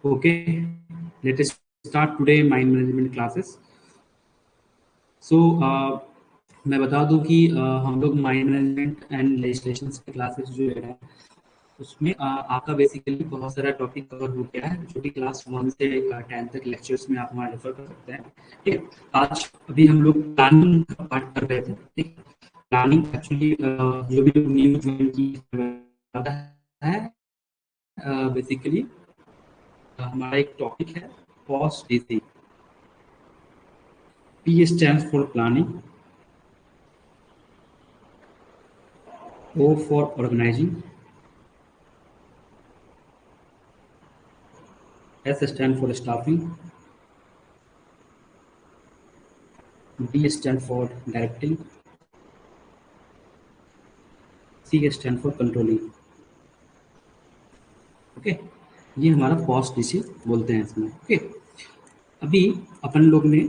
Okay, let us start today mind management classes. So मैं बता दूं कि हम लोग माइंड मैनेजमेंट एंड लेजिस्लेशन के क्लासेस जो ले रहे हैं उसमें आपका बेसिकली बहुत सारा टॉपिक कवर हो गया है जो कि क्लास 1 से 10 तक लेक्चर्स में आप वहाँ रेफर कर सकते हैं। ठीक है, आज अभी हम लोग प्लानिंग का पार्ट कर रहे थे। ठीक, प्लानिंग एक्चुअली जो भी न्यू ज्वाइन की है बेसिकली हमारा एक टॉपिक है post DC. P stands for planning, O for organizing, S stands for staffing, D stands for directing, C stands for controlling. Okay, ये हमारा पॉस्ट डीसी बोलते हैं इसमें। ओके, अभी अपन लोग ने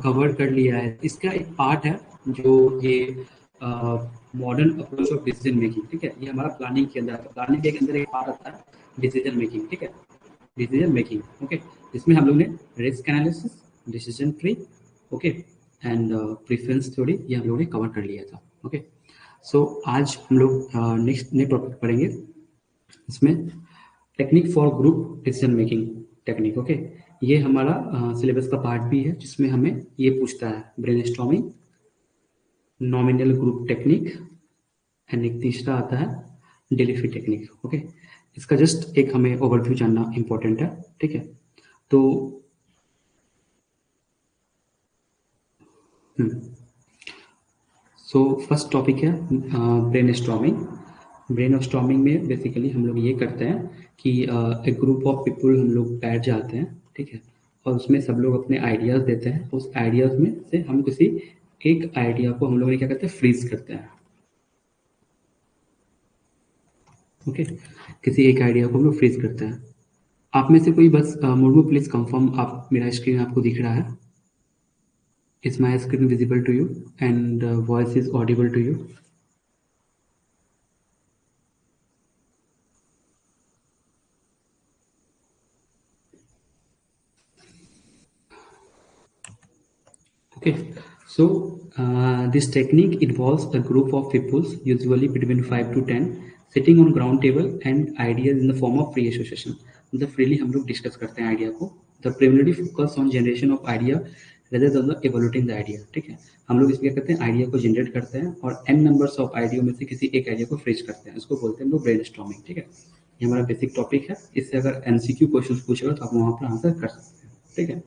कवर कर लिया है, इसका एक पार्ट है जो ये modern approach of decision making. ठीक है, ये हमारा प्लानिंग के अंदर आता है। प्लानिंग के अंदर एक पार्ट आता है डिसीजन मेकिंग। ठीक है, डिसीजन मेकिंग। ओके, इसमें हम लोग ने risk analysis, decision tree, okay, and preference theory ये हम लोगों ने कवर कर लिया था। ओके, सो आज हम लोग नेक्स्ट नए टॉपिक पढ़ेंगे। इसमें technique for group decision making technique. Okay, ये हमारा सिलेबस का पार्ट भी है जिसमें हमें ये पूछता है brainstorming, nominal group technique and एक तीसरा आता है डेलीफी टेक्निक। ओके, इसका जस्ट एक हमें ओवरव्यू जानना इंपॉर्टेंट है। ठीक है, तो सो फर्स्ट टॉपिक है ब्रेन स्टॉर्मिंग। ब्रेन स्टॉर्मिंग में बेसिकली हम लोग ये करते हैं कि एक ग्रुप ऑफ पीपल हम लोग बैठ जाते हैं। ठीक है, और उसमें सब लोग अपने आइडियाज़ देते हैं। उस आइडियाज़ में से हम किसी एक आइडिया को हम लोग क्या करते हैं, फ्रीज करते हैं। ओके, किसी एक आइडिया को हम लोग फ्रीज करते हैं। आप में से कोई बस मुर्मू प्लीज कंफर्म, आप मेरा स्क्रीन आपको दिख रहा है? Is my screen visible to you and voice is audible to you? Okay, so this technique involves a group of people, usually between 5 to 10, sitting on ground table and ideas in the form of free association. मतलब freely हम लोग discuss करते हैं idea को। The primarily focus on generation of idea rather than the evaluating the idea। ठीक है, हम लोग इसमें क्या करते हैं, आइडिया को जनरेट करते हैं और n नंबर्स ऑफ आइडिया में से किसी एक आइडिया को फ्रेज करते हैं। इसको बोलते हैं हम लोग ब्रेनस्टॉर्मिंग। ठीक है, ये हमारा बेसिक टॉपिक है। इससे अगर एमसीक्यू क्वेश्चन पूछेगा तो आप वहाँ पर आंसर कर सकते हैं। ठीक है,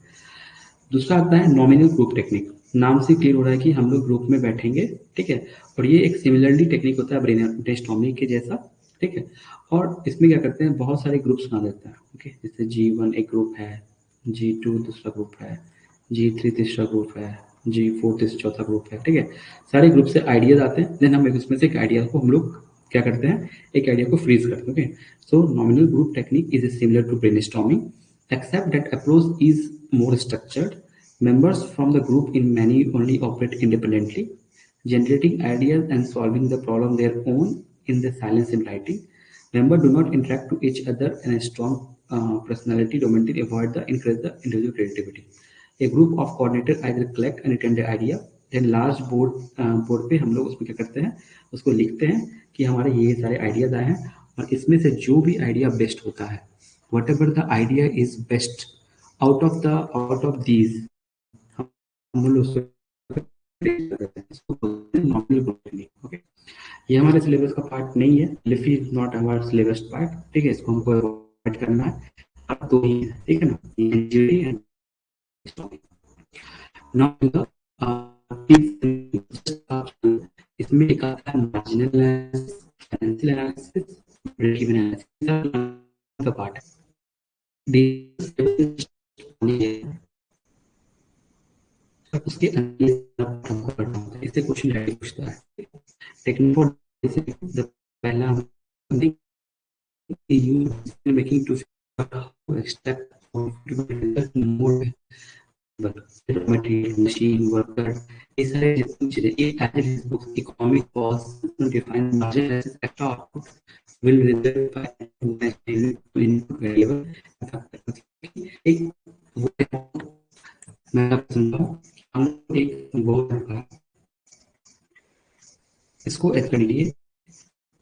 दूसरा आता है नॉमिनल ग्रुप टेक्निक। नाम से क्लियर हो रहा है कि हम लोग ग्रुप में बैठेंगे। ठीक है, और ये एक सिमिलरली टेक्निक होता है ब्रेनस्टॉर्मिंग के जैसा। ठीक है, और इसमें क्या करते हैं, बहुत सारे ग्रुप्स बना देते हैं। ओके, जैसे G1 एक ग्रुप है, G2 दूसरा ग्रुप है, G3 तीसरा ग्रुप है, G4 चौथा ग्रुप है। ठीक है, सारे ग्रुप से आइडियाज आते हैं, देन हम उसमें से एक आइडिया को हम लोग क्या करते हैं, एक आइडिया को फ्रीज करते हैं। Okay, so nominal group technique is similar to brainstorming except that approach is more structured. Members from the group in many only operate independently, generating ideas and solving the problem their own in the silence in writing. Members do not interact to each other and a strong personality domain avoid the encourage the individual creativity. A group of coordinator either collect and retain the idea, then large board पे हम लोग उसमें क्या करते हैं, उसको लिखते हैं कि हमारे ये सारे आइडियाज आए हैं और इसमें से जो भी आइडिया बेस्ट होता है, whatever the idea is best out of these, हम लोग इसको बोलते हैं नॉमिनल ग्रुप टेक्निक। ओके, ये हमारे सिलेबस का पार्ट नहीं है, लिफी इज नॉट हमारा सिलेबस पार्ट। ठीक है, इसको हमको अवॉइड करना है। अब दो ही है, ठीक है ना, एनजीटी एंड नाउ इसमें एक आता है marginal analysis, financial analysis, break even analysis का पार्ट है। उसके इससे क्वेश्चन डायरेक्ट पूछता है। टेक्निक फॉर पहला making to extract more material, machine, worker, ये सारे जितनी चीजें, एक analysis book economic cost define margin analysis extra output will result by input variable एक वो मैं आपको समझाऊं, हम एक गोल रखा, इसको एड कर लिए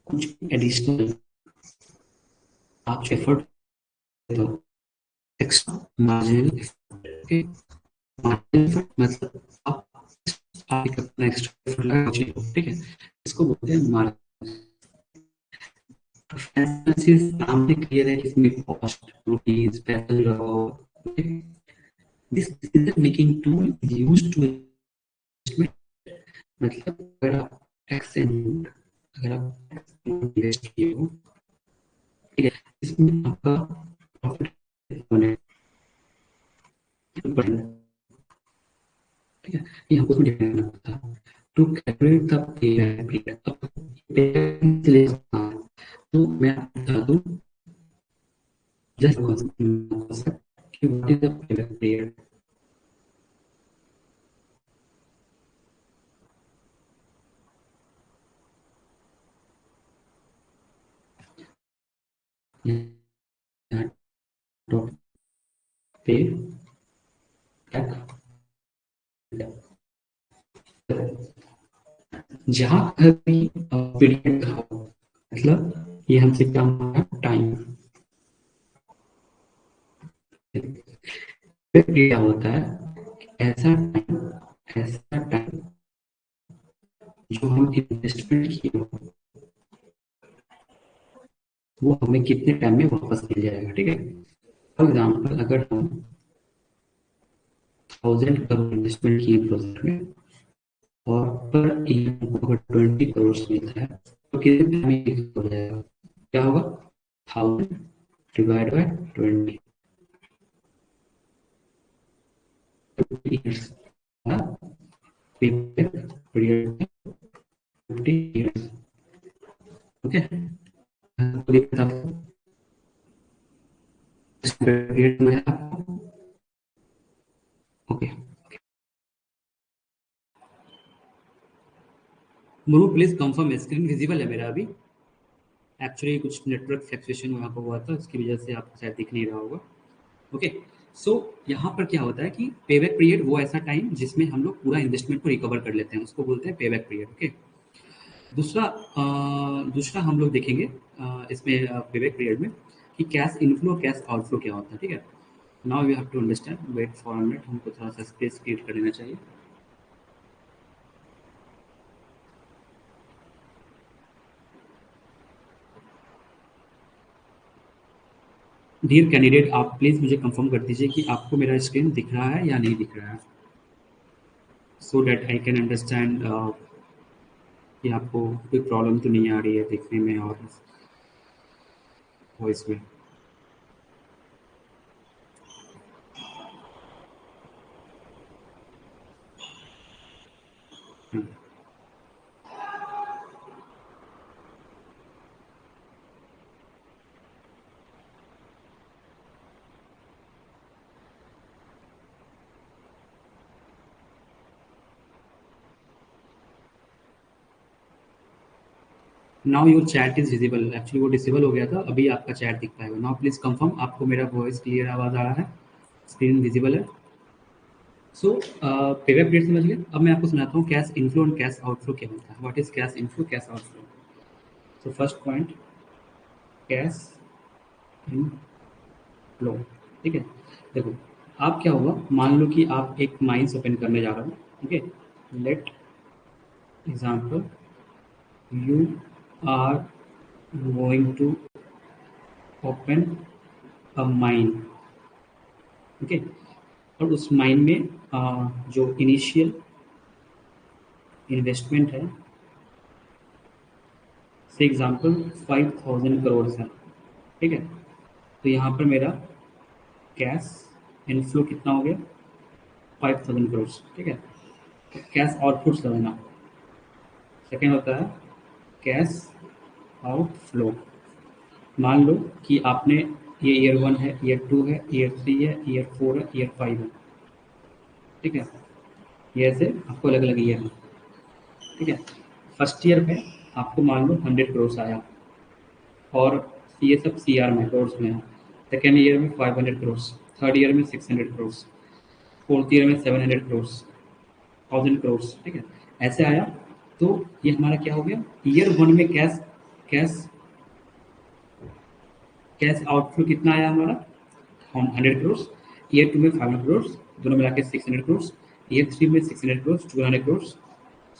कुछ एडिशनल आप एफर्ट तो एक्स्ट्रा मार्जिनल, ओके, मार्जिनल मतलब आप एक अपना एक्स्ट्रा एफर्ट लगा चीज़, ठीक है, इसको बोलते हैं मार्जिन। नाम से क्लियर है इसमें कॉस्ट रुपीज पैसे लगाओ, this is the making tool used to मतलब अगर आप एक्स अगर आप इन्वेस्ट किए हो, ठीक है, इसमें आपका प्रॉफिट होने, ठीक है, ये हमको इसमें डिफाइन करना था to calculate the payback period. अब पेबैक के लिए तो मैं आपको बता दूं जस्ट कॉन्सेप्ट कि what is the payback period. Pay back, जहां कभी पीरियड का हो, मतलब ये हमसे क्या मांगा, टाइम। क्या होता है, ऐसा टाइम जो हम इन्वेस्टमेंट किए हो वो हमें कितने टाइम में वापस मिल जाएगा, ठीक है। फॉर एग्जाम्पल अगर हम 1000 करोड़ इन्वेस्टमेंट किए प्रोजेक्ट में और पर ईयर हमको अगर 20 करोड़ मिलता है तो कितने टाइम में हो जाएगा, क्या होगा, 1000 divide by 20 years, payback period 50 years, okay. तो ये बता इस पीरियड में आपको, okay. Muru please confirm screen visible है मेरा अभी, एक्चुअली कुछ नेटवर्क फ्लक्चुएशन वहाँ पर हुआ था, उसकी वजह से आपको शायद दिख नहीं रहा होगा, ओके। सो यहाँ पर क्या होता है कि पेबैक पीरियड वो ऐसा टाइम जिसमें हम लोग पूरा इन्वेस्टमेंट को रिकवर कर लेते हैं, उसको बोलते हैं पेबैक पीरियड, ओके। दूसरा दूसरा हम लोग देखेंगे इसमें पेबैक पीरियड में कि कैश इनफ्लो कैश आउटफ्लो क्या होता है, ठीक है। Now you have to understand, wait for a minute, हमको थोड़ा सा स्पेस क्रिएट कर लेना चाहिए। डियर कैंडिडेट, आप प्लीज़ मुझे कंफर्म कर दीजिए कि आपको मेरा स्क्रीन दिख रहा है या नहीं दिख रहा है, so that I can understand कि आपको कोई प्रॉब्लम तो नहीं आ रही है दिखने में और वॉइस में। Now your chat is visible, actually वो डिसेबल हो गया था, अभी आपका चैट दिख पाएगा। नाउ प्लीज कंफर्म आपको मेरा वॉइस क्लियर आवाज आ रहा है, स्क्रीन विजिबल है। सो पेबैक पीरियड समझ गए, अब मैं आपको सुनाता हूँ cash inflow and cash outflow क्या होता है, what is cash inflow cash outflow. So first point, cash inflow, ठीक है। देखो, आप क्या होगा, मान लो कि आप एक माइंस ओपन करने जा रहे हो, ठीक है। Let example, you are going to open a mine, okay. और उस माइन में जो इनिशियल इन्वेस्टमेंट है, से एग्जांपल 5000 करोड़ है, ठीक है। तो यहाँ पर मेरा कैश इनफ्लो कितना हो गया, 5000 करोड़, ठीक है। कैश आउटफ्लो लगाना, सेकेंड होता है कैश आउटफ्लो। मान लो कि आपने ये ईयर 1 है, ईयर 2 है, ईयर 3 है, ईयर 4 है, ईयर 5 है, ठीक है। ये ऐसे आपको अलग अलग ईयर है, ठीक है। फर्स्ट ईयर में आपको मान लो 100 करोड़ आया और ये सब सी आर में करोड़ में है। सेकेंड ईयर में 500 करोड़, थर्ड ईयर में 600 करोड़, फोर्थ ईयर में 700 करोड़, 1000 करोड़, ठीक है, ऐसे आया। तो ये हमारा क्या हो गया, ईयर वन में कैश कैश कैश आउटफ्लो कितना आया हमारा, 100 करोड़, ईयर टू में 500 करोड़, दोनों मिला के 600 करोड़, ईयर थ्री में 600 करोड़, 200 करोड़,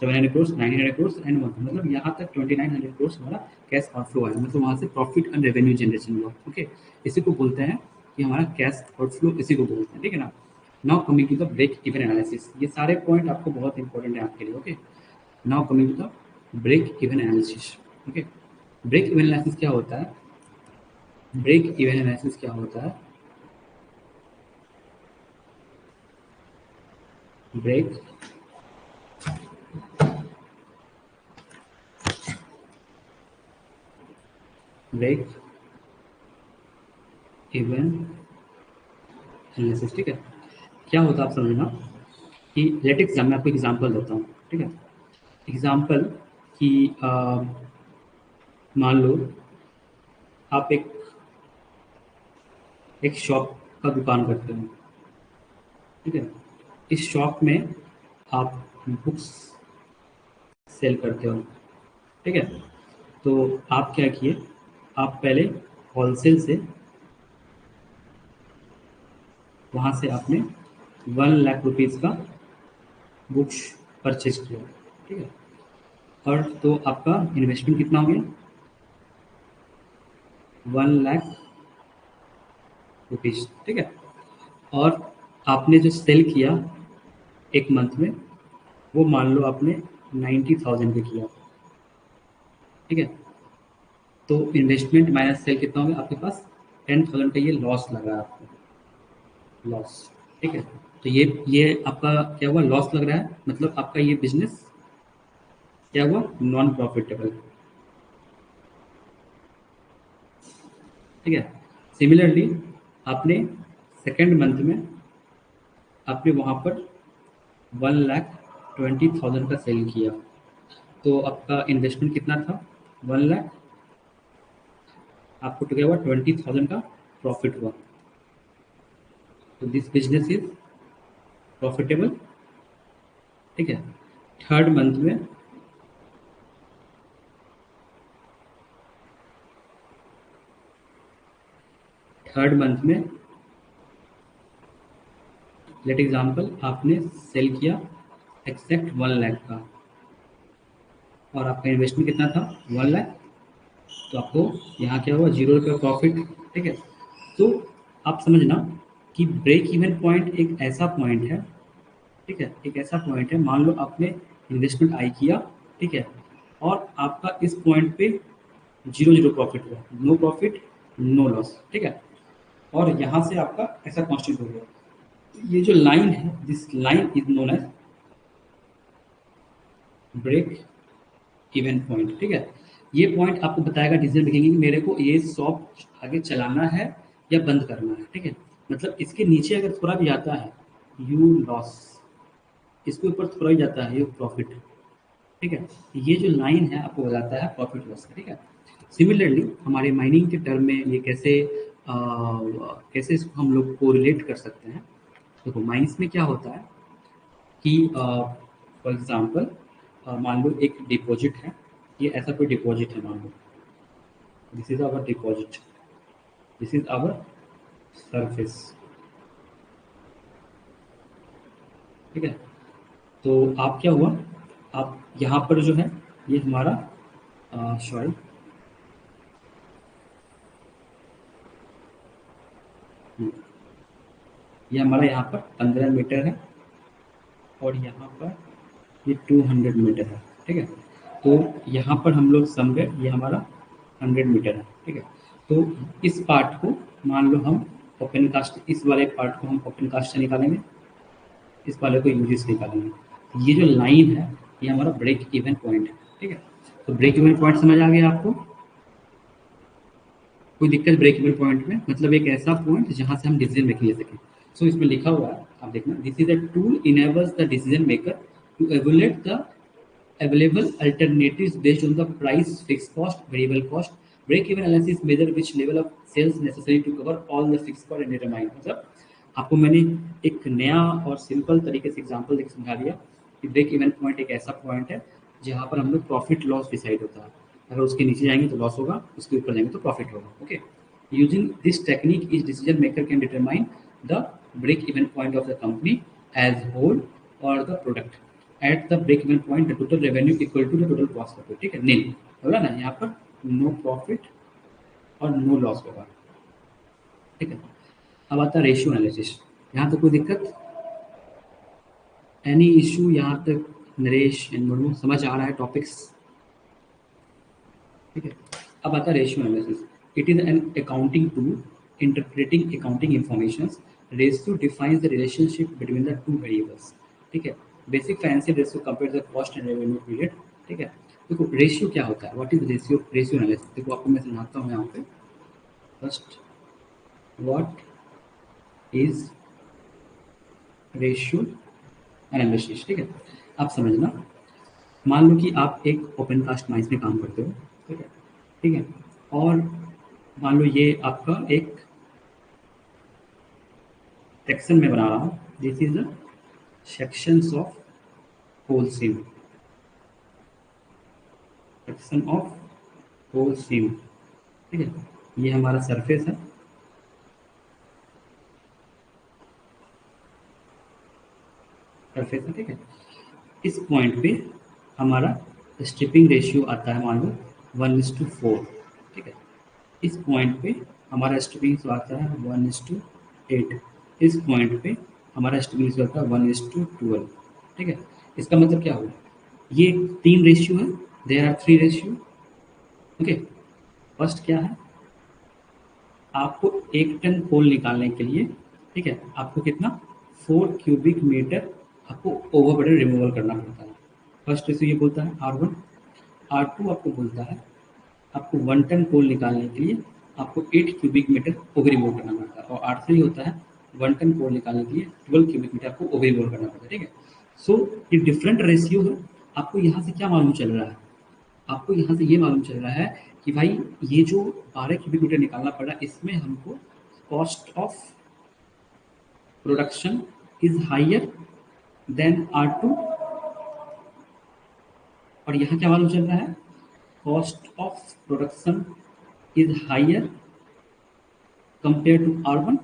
700 करोड़, 900 करोड़ एंड 1, मतलब यहाँ तक 2900 करोड़ हमारा कैश आउटफ्लो आया, मतलब वहाँ से प्रॉफिट एंड रेवेन्यू जनरेशन हुआ। ओके, इसी को बोलते हैं कि हमारा कैश आउटफ्लो, इसी को बोलते हैं, ठीक है ना। Now coming to the break even analysis, ये सारे पॉइंट आपको बहुत इंपॉर्टेंट है आपके लिए। Okay, now coming to the break even analysis. Okay, break even analysis क्या होता है, ब्रेक इवन एनालिसिस क्या होता है, ब्रेक ब्रेक इवन एनालिसिस, ठीक है। क्या होता है आप समझना कि लेट एग्जाम, मैं आपको एग्जांपल देता हूँ, ठीक है। एग्जांपल कि मान लो आप एक शॉप का दुकान करते हो, ठीक है। इस शॉप में आप बुक्स सेल करते हो, ठीक है। तो आप क्या किए, आप पहले होलसेल से वहाँ से आपने 1 लाख रुपीज़ का बुक्स परचेज किया, ठीक है। और तो आपका इन्वेस्टमेंट कितना हो गया, 1 लाख रुपीज़, ठीक है। और आपने जो सेल किया एक मंथ में, वो मान लो आपने 90,000 पे किया, ठीक है। तो इन्वेस्टमेंट माइनस सेल कितना हो गया आपके पास, 10,000 का ये लॉस लगा आपको, लॉस, ठीक है। तो ये आपका क्या हुआ, लॉस लग रहा है, मतलब आपका ये बिजनेस क्या हुआ, नॉन प्रॉफिटेबल, ठीक है। सिमिलरली आपने सेकेंड मंथ में आपने वहाँ पर 1,20,000 का सेल किया, तो आपका इन्वेस्टमेंट कितना था, 1 लाख, आपको तो क्या हुआ, 20,000 का प्रॉफिट हुआ। तो दिस बिजनेस इज प्रॉफिटेबल, ठीक है। थर्ड मंथ में थर्ड मंथ में लेट एग्जाम्पल आपने सेल किया एक्सेप्ट 1 लाख का, और आपका इन्वेस्टमेंट कितना था, 1 लाख। तो आपको यहाँ क्या हुआ, 0 रुपये प्रॉफिट, ठीक है। तो आप समझना कि ब्रेक इवन पॉइंट एक ऐसा पॉइंट है, ठीक है, एक ऐसा पॉइंट है, मान लो आपने इन्वेस्टमेंट आई किया, ठीक है, और आपका इस पॉइंट पे 0 0 प्रॉफिट हुआ, नो प्रॉफिट नो लॉस, ठीक है। और यहाँ से आपका ऐसा कॉन्स्टिट्यूट हो गया, ये जो लाइन है, this line is known as break even point, ठीक है। ये पॉइंट आपको बताएगा डिसीजन मेकिंग कि मेरे को ये शॉप आगे चलाना है या बंद करना है, ठीक है। मतलब इसके नीचे अगर थोड़ा भी आता है यू लॉस, इसके ऊपर थोड़ा ही जाता है ये प्रॉफिट, ठीक है। ये जो लाइन है आपको बताता है प्रॉफिट लॉस का, ठीक है। सिमिलरली हमारे माइनिंग के टर्म में ये कैसे इसको हम लोग को रिलेट कर सकते हैं। देखो माइंस में क्या होता है कि फॉर एग्जांपल मान लो एक डिपॉजिट है, ये ऐसा कोई डिपॉजिट है, मान लो this is our deposit, this is our surface, ठीक है। तो आप क्या हुआ, आप यहाँ पर जो है ये हमारा सॉरी, ये हमारा यहाँ पर 15 मीटर है, और यहाँ पर ये 200 मीटर है, ठीक है। तो यहाँ पर हम लोग समझे ये हमारा 100 मीटर है, ठीक है। तो इस पार्ट को मान लो हम ओपन कास्ट, इस वाले पार्ट को हम ओपन कास्ट से निकालेंगे, इस वाले को यूजी से निकालेंगे। तो ये जो लाइन है ये हमारा ब्रेक इवन पॉइंट है, ठीक है। तो ब्रेक इवन पॉइंट समझ आ गया आपको, कोई दिक्कत ब्रेक इवन पॉइंट में, मतलब एक ऐसा पॉइंट जहाँ से हम डिसीजन मेकिंग ले सकें। सो इसमें लिखा हुआ है, आप देखना, this is a tool enables the decision maker to evaluate the available alternatives based on the price, fixed cost, variable cost. Break-even analysis measure which level of sales necessary to cover all the fixed cost and determine, मतलब आपको मैंने एक नया और simple तरीके से example देकर समझा दिया कि ब्रेक इवन पॉइंट एक ऐसा पॉइंट है जहाँ पर हम लोग प्रॉफिट लॉस डिसाइड होता है। अगर उसके नीचे जाएंगे तो लॉस होगा, उसके ऊपर जाएंगे तो प्रॉफिट होगा। Okay, using this technique is decision maker can determine the break even point of the company as whole और the product at the break even point the total revenue equal to the total cost of it. ठीक है, nil होगा ना, यहाँ पर no profit और no loss होगा। ठीक है, अब आता है रेशियो एनालिसिस। यहाँ तक कोई दिक्कत, एनी इशू यहाँ तक? नरेश एंड मनु समझ आ रहा है टॉपिक्स? ठीक है, अब आता है ratio analysis. It is an accounting tool interpreting accounting information. Ratio defines the relationship between the two variables. ठीक है, basic financial ratio compare the cost and revenue period. ठीक है, देखो रेशियो क्या होता है, what is ratio? Ratio analysis देखो आपको मैं समझाता हूँ यहाँ पे। First, what is ratio analysis? ठीक है, आप समझना। मान लो कि आप एक ओपन कास्ट माइंस में काम करते हो। ठीक है, ठीक है, और मान लो ये आपका एक सेक्शन में बना रहा हूँ। This is the sections of whole seam. Section of whole seam. ठीक है, ये हमारा सरफेस है। सरफेस है, ठीक है। इस पॉइंट पे हमारा स्ट्रिपिंग रेशियो आता है मान लो 1:4। ठीक है, इस पॉइंट पे हमारा स्ट्रिपिंग रेशियो आता है 1:8। इस पॉइंट पे हमारा स्ट्रिपिंग रेशियो आता है 1:12। ठीक है, इसका मतलब क्या हुआ? ये 3 रेशियो है, there are 3 ratio. Okay, first क्या है, आपको 1 टन कोल निकालने के लिए, ठीक है, आपको कितना 4 क्यूबिक मीटर आपको ओवरबर्डन रिमूवल करना पड़ता है। फर्स्ट रेशियो ये बोलता है R1। R2 आपको बोलता है आपको 1 टन कोल निकालने के लिए आपको 8 क्यूबिक मीटर ओवर रिमूव करना पड़ता है। और R3 होता है 1 टन कोल निकालने के लिए 12 क्यूबिक मीटर आपको ओवर रिमूव करना पड़ता है। ठीक है, सो ये डिफरेंट रेशियो है। आपको यहाँ से क्या मालूम चल रहा है? आपको यहाँ से ये मालूम चल रहा है कि भाई ये जो 12 क्यूबिक मीटर निकालना पड़ा, इसमें हमको cost of production is higher than R2। और यहाँ क्या मालूम चल रहा है? Cost of production is higher compare to R1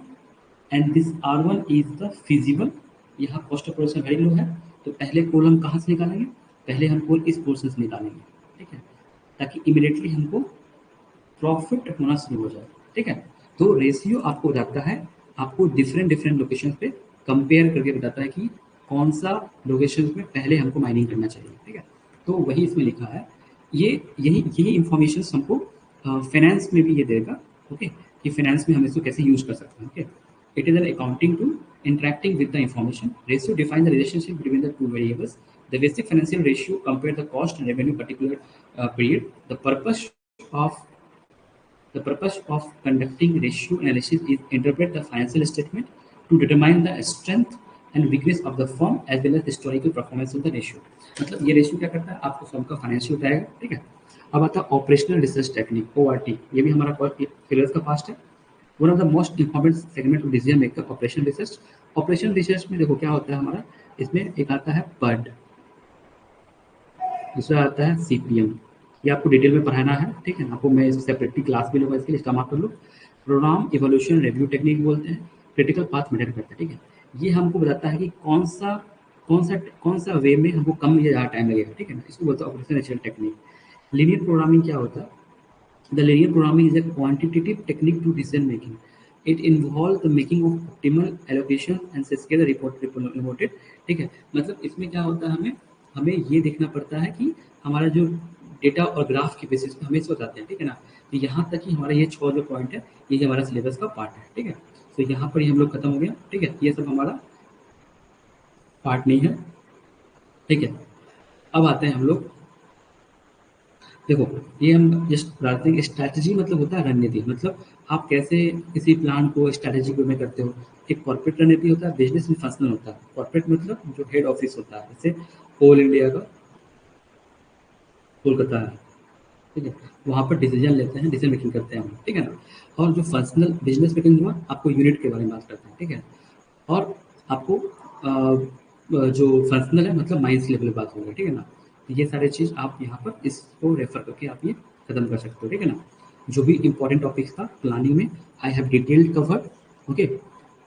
and this R1 is the feasible. यहाँ cost of production very low है, तो पहले कोल हम कहाँ से निकालेंगे? पहले हम कोल इस पोर्शन से निकालेंगे। ठीक है, ताकि इमीडिएटली हमको प्रॉफिट होना शुरू हो जाए। ठीक है, तो रेशियो आपको बताता है, आपको डिफरेंट डिफरेंट लोकेशन पे कंपेयर करके बताता है कि कौन सा लोकेशन में पहले हमको माइनिंग करना चाहिए। ठीक है, तो वही इसमें लिखा है। ये यही यही इंफॉर्मेशन हमको फाइनेंस में भी ये देगा। ओके, कि फाइनेंस में हम इसको कैसे यूज कर सकते हैं। Okay, it is an accounting tool interacting with the information. Ratio defines the relationship between the two variables. The basic financial ratio compare the cost and revenue particular period. Of the purpose of conducting ratio analysis is interpret the financial statement to determine the strength and weakness of the firm as well as historical performance of the ratio। मतलब ये ratio क्या करता है? आपको firm का financial बताएगा। ठीक है, अब आता है ऑपरेशनल रिसर्च टेक्निक ORT। ये भी हमारा सिलेबस का पास्ट है। One of the most important segment of decision maker operation research. Operation research में देखो क्या होता है हमारा, इसमें एक आता है PERD, दूसरा आता है CPM। ये आपको डिटेल में पढ़ाना है। ठीक है, आपको मैं इस सेपरेटली क्लास भी लूँगा, इसके लिए इस्तेमाल कर लो। प्रोग्राम इवोल्यूशन रिव्यू टेक्निक बोलते हैं। क्रिटिकल पाथ मेथड करते हैं। ठीक है, ये हमको बताता है कि कौन सा वे में हमको कम या ज़्यादा टाइम लगेगा। ठीक है ना, इसको बोलते हैं operation research technique. Linear programming क्या होता है? The linear programming is a quantitative technique to decision making. It involves the making of optimal allocation and scale reported। ठीक है, मतलब इसमें क्या होता है, हमें हमें ये देखना पड़ता है कि हमारा जो डेटा और ग्राफ के बेसिस पे हमें इसको बताते हैं। ठीक है ना, तो यहाँ तक कि हमारा ये 6 जो पॉइंट है, ये हमारा सिलेबस का पार्ट है। ठीक है, तो यहाँ पर ही हम लोग खत्म हो गया। ठीक है, ये सब हमारा पार्ट नहीं है। ठीक है, अब आते हैं हम लोग, देखो ये हम जस्ट बताते हैं कि स्ट्रैटेजी मतलब होता है रणनीति। मतलब आप कैसे किसी प्लान को स्ट्रैटेजी में करते हो। एक कॉर्पोरेट रणनीति होता है, बिजनेस में फंक्शनल होता है। कॉर्पोरेट मतलब जो हेड ऑफिस होता है, जैसे कोल इंडिया का कोलकाता है। ठीक है, वहाँ पर डिसीजन लेते हैं, डिसीजन मेकिंग करते हैं हम। ठीक है ना, और जो फंक्शनल बिजनेस मीटिंग हुआ, आपको यूनिट के बारे में बात करते हैं। ठीक है, और आपको जो फंक्शनल है मतलब माइंस लेवल बात होगा, ठीक है ना। तो ये सारी चीज़ आप यहाँ पर इसको रेफर करके आप ये खत्म कर सकते हो, ठीक है ना। जो भी इंपॉर्टेंट टॉपिक्स था प्लानिंग में I have detailed covered. Okay,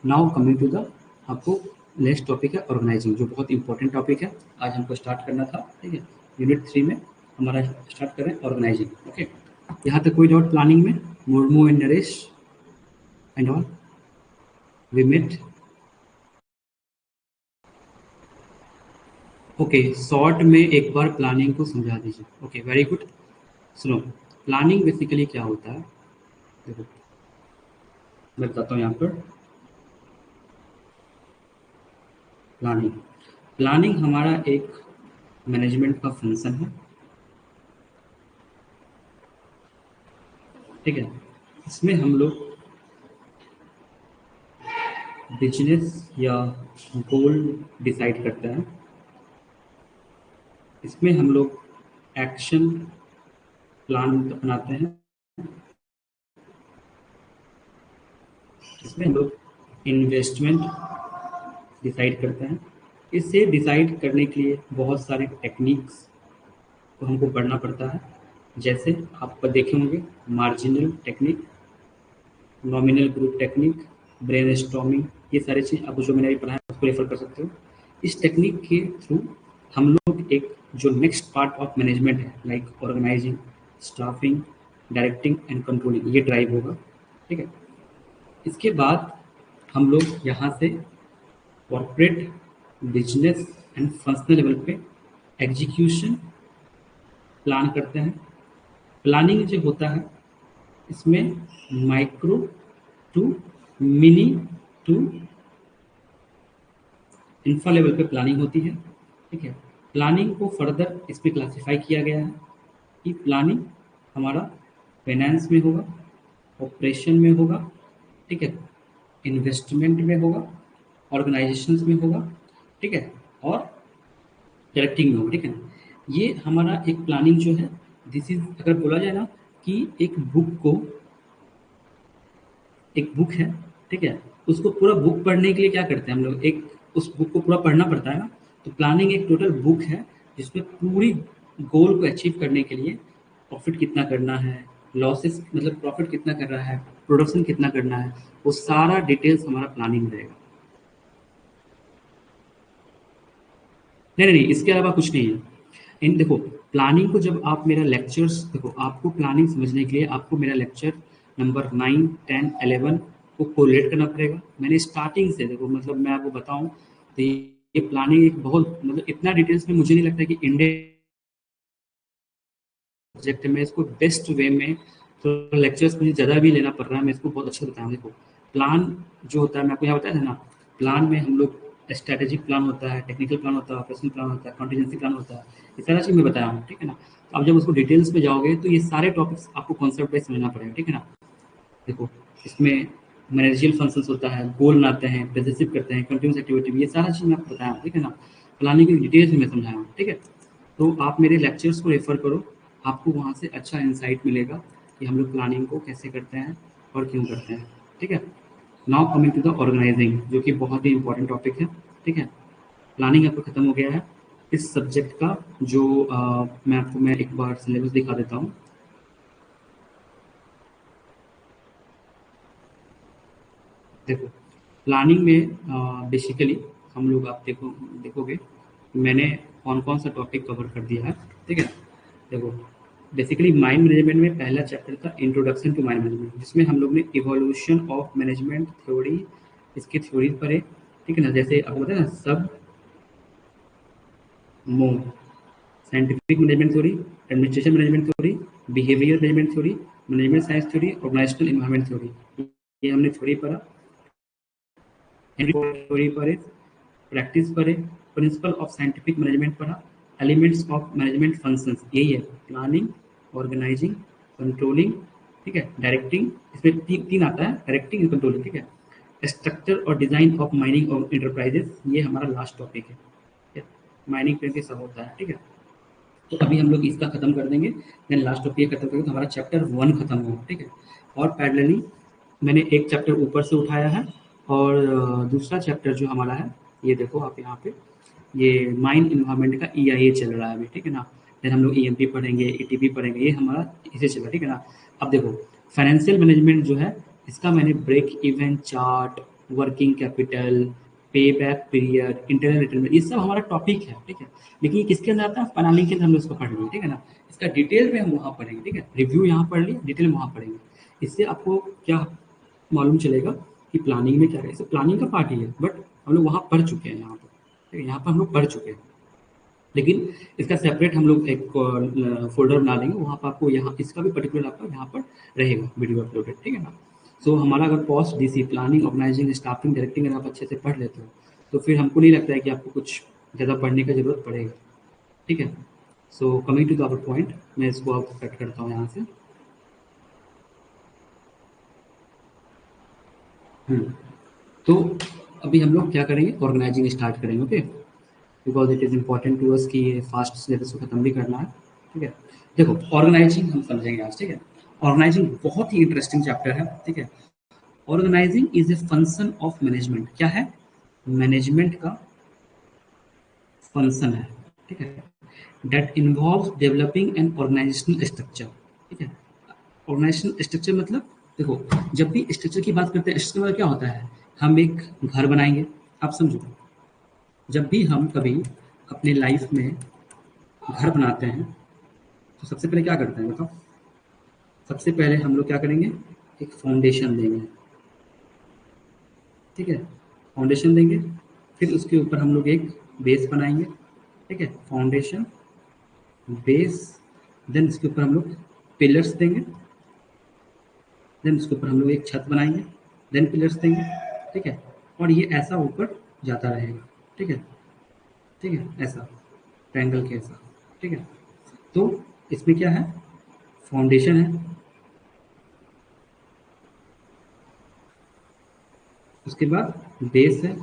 now coming to the आपको नेक्स्ट टॉपिक है ऑर्गेनाइजिंग, जो बहुत इंपॉर्टेंट टॉपिक है, आज हमको स्टार्ट करना था, ठीक है। यूनिट 3 में हमारा स्टार्ट करें ऑर्गेनाइजिंग। ओके, यहाँ तक कोई डाउट प्लानिंग में? Murmu and Naresh and all we met. Okay, short में एक बार प्लानिंग को समझा दीजिए। Okay, very good. सुनो, प्लानिंग बेसिकली क्या होता है, देखो मैं बताता हूँ यहाँ पर। प्लानिंग प्लानिंग हमारा एक मैनेजमेंट का फंक्शन है, ठीक है। इसमें हम लोग बिजनेस या गोल डिसाइड करते हैं। इसमें हम लोग एक्शन प्लान बनाते हैं। इसमें हम लोग इन्वेस्टमेंट डिसाइड करते हैं। इसे डिसाइड करने के लिए बहुत सारे टेक्निक्स को हमको पढ़ना पड़ता है। जैसे आप देखे होंगे marginal technique, nominal group technique, brainstorming, ये सारी चीज़ आपको जो मैंने अभी पढ़ा है उसको रेफर कर सकते हो। इस टेक्निक के थ्रू हम लोग एक जो नेक्स्ट पार्ट ऑफ मैनेजमेंट है like organizing, staffing, directing and controlling, ये ड्राइव होगा, ठीक है। इसके बाद हम लोग यहाँ से corporate, business and functional level पे एग्जीक्यूशन प्लान करते हैं। प्लानिंग जो होता है इसमें micro to mini to infra level पे प्लानिंग होती है, ठीक है। प्लानिंग को फर्दर इस पे क्लासिफाई किया गया है कि प्लानिंग हमारा फाइनेंस में होगा, ऑपरेशन में होगा, ठीक है, इन्वेस्टमेंट में होगा, ऑर्गेनाइजेशंस में होगा, ठीक है, और डायरेक्टिंग में होगा, ठीक है ना। ये हमारा एक प्लानिंग जो है, दिस इज अगर बोला जाए ना कि एक बुक है, ठीक है, उसको पूरा बुक पढ़ने के लिए क्या करते हैं हम लोग, एक उस बुक को पूरा पढ़ना पड़ता है ना। तो प्लानिंग एक टोटल बुक है जिसमें पूरी गोल को अचीव करने के लिए प्रॉफिट कितना करना है, लॉसेस मतलब प्रॉफिट कितना कर रहा है, प्रोडक्शन कितना करना है, वो सारा डिटेल्स हमारा प्लानिंग में रहेगा। नहीं नहीं नहीं, इसके अलावा कुछ नहीं है। इन देखो, प्लानिंग को जब आप मेरा लेक्चर्स देखो, आपको प्लानिंग समझने के लिए आपको मेरा लेक्चर नंबर 9, 10, 11 को कोरिलेट करना पड़ेगा। मैंने स्टार्टिंग से देखो मतलब मैं आपको बताऊं तो ये प्लानिंग एक बहुत मतलब इतना डिटेल्स में मुझे नहीं लगता कि इंडियन सब्जेक्ट में इसको बेस्ट वे में तो लेक्चर्स मुझे ज़्यादा भी लेना पड़ रहा है, मैं इसको बहुत अच्छा बताऊँ। देखो, प्लान जो होता है मैं आपको यहाँ बताया था ना, प्लान में हम लोग स्ट्रैटेजिक प्लान होता है, टेक्निकल प्लान होता है, ऑपरेशनल प्लान होता है, कॉन्टीजेंसी प्लान होता है, ये सारा चीज़ मैं बताया हूँ, ठीक है ना। तो अब जब उसको डिटेल्स में जाओगे तो ये सारे टॉपिक्स आपको कॉन्सेप्ट वाइज समझना पड़ेगा, ठीक है ना। देखो, इसमें मैनेजरियल फंक्शंस होता है, गोल बनाते हैं, प्रेजेसिव करते हैं, कंटिन्यूस एक्टिविटी, ये सारा चीज़ मैं आपको बताया हूँ, ठीक है ना। प्लानिंग की डिटेल्स में मैं समझाया हूँ, ठीक है। तो आप मेरे लेक्चर्स को रेफर करो, आपको वहाँ से अच्छा इंसाइट मिलेगा कि हम लोग प्लानिंग को कैसे करते हैं और क्यों करते हैं, ठीक है। Now coming to the organizing, जो कि बहुत ही इंपॉर्टेंट टॉपिक है, ठीक है। प्लानिंग आपको खत्म हो गया है इस सब्जेक्ट का। जो मैं एक बार सिलेबस दिखा देता हूँ। देखो, प्लानिंग में बेसिकली हम लोग आप देखोगे मैंने कौन-कौन सा टॉपिक कवर कर दिया है, ठीक है? देखो, बेसिकली माइंड मैनेजमेंट में पहला चैप्टर था इंट्रोडक्शन टू माइंड मैनेजमेंट, जिसमें हम लोग ने इवोल्यूशन ऑफ मैनेजमेंट थ्योरी, इसकी थ्योरीज़ पढ़े, ठीक है ना? जैसे आपको पता है ना सब मो scientific management theory, administration management theory, behaviour management theory, management science theory, organizational environment theory. ये हमने थ्योरी पढ़ा। थ्योरी पढ़े, प्रैक्टिस पढ़े, प्रिंसिपल ऑफ साइंटिफिक मैनेजमेंट पढ़ा, एलिमेंट्स ऑफ मैनेजमेंट फंक्शंस, यही है प्लानिंग, ऑर्गेनाइजिंग, कंट्रोलिंग, ठीक है, डायरेक्टिंग। इसमें तीन आता है, डायरेक्टिंग एंड कंट्रोलिंग, ठीक है। स्ट्रक्चर और design of mining of enterprises, ये हमारा लास्ट टॉपिक है, ठीक है? माइनिंग पे कैसा होता है, ठीक है। तो अभी हम लोग इसका खत्म कर देंगे, देन लास्ट टॉपिक खत्म करेंगे तो हमारा चैप्टर 1 खत्म होगा, ठीक है। और पैरेलली मैंने एक चैप्टर ऊपर से उठाया है और दूसरा चैप्टर जो हमारा है, ये देखो आप यहाँ पे, ये माइन इन्वायरमेंट का EIA चल रहा है अभी, ठीक है ना। फिर हम लोग EMP पढ़ेंगे, ETP पढ़ेंगे, ये हमारा इसे चल रहा है, ठीक है ना। अब देखो फाइनेंशियल मैनेजमेंट जो है, इसका मैंने break even chart, working capital, pay back period, internal return, ये सब हमारा टॉपिक है, ठीक है। लेकिन ये किसके अंदर आता है, प्रणाली के अंदर हम लोग इसको पढ़ लेंगे, ठीक है ना। इसका डिटेल में हम वहाँ पढ़ेंगे, ठीक है। रिव्यू यहाँ पढ़ लिया, डिटेल में वहाँ पढ़ेंगे। इससे आपको क्या मालूम चलेगा कि प्लानिंग में क्या है। इसे प्लानिंग का पार्ट ही है, बट हम लोग वहाँ पढ़ चुके हैं यहाँ पर, ठीक है, यहाँ पर हम लोग पढ़ चुके हैं। लेकिन इसका सेपरेट हम लोग एक फ़ोल्डर बना लेंगे, वहाँ पर आपको यहाँ इसका भी पर्टिकुलर आपका यहाँ पर रहेगा वीडियो अपलोडेड, ठीक है ना। सो हमारा अगर cost DC planning, organizing, staffing, directing अगर आप अच्छे से पढ़ लेते हो, तो फिर हमको नहीं लगता है कि आपको कुछ ज़्यादा पढ़ने की ज़रूरत पड़ेगा, ठीक है। So coming to the our point, मैं इसको अब कट करता हूँ यहाँ से। तो अभी हम लोग क्या करेंगे, ऑर्गेनाइजिंग स्टार्ट करेंगे, okay. Because it is important to us कि ये फास्ट सिलेबस को ख़त्म भी करना है, ठीक है। देखो ऑर्गेनाइजिंग हम समझेंगे आज, ठीक है। ऑर्गेनाइजिंग बहुत ही इंटरेस्टिंग चैप्टर है, ठीक है। Organizing is a function of management, क्या है, मैनेजमेंट का फंक्शन है, ठीक है। That involve developing an organizational structure, ठीक है। ऑर्गेनाइजेशनल स्ट्रक्चर मतलब, देखो जब भी स्ट्रक्चर की बात करते हैं, स्ट्रक्चर मतलब क्या होता है, हम एक घर बनाएंगे, आप समझो। जब भी हम कभी अपने लाइफ में घर बनाते हैं, तो सबसे पहले क्या करते हैं बताओ। सबसे पहले हम लोग क्या करेंगे, एक फाउंडेशन देंगे, ठीक है। फाउंडेशन देंगे, फिर उसके ऊपर हम लोग एक बेस बनाएंगे, ठीक है। फाउंडेशन, बेस, देन इसके ऊपर हम लोग पिलर्स देंगे, देन उसके ऊपर हम लोग एक छत बनाएंगे, देन पिलर्स देंगे, ठीक है। और ये ऐसा ऊपर जाता रहेगा, ठीक है, ठीक है, ऐसा ट्रायंगल के ऐसा, ठीक है। तो इसमें क्या है, फाउंडेशन है, उसके बाद बेस है,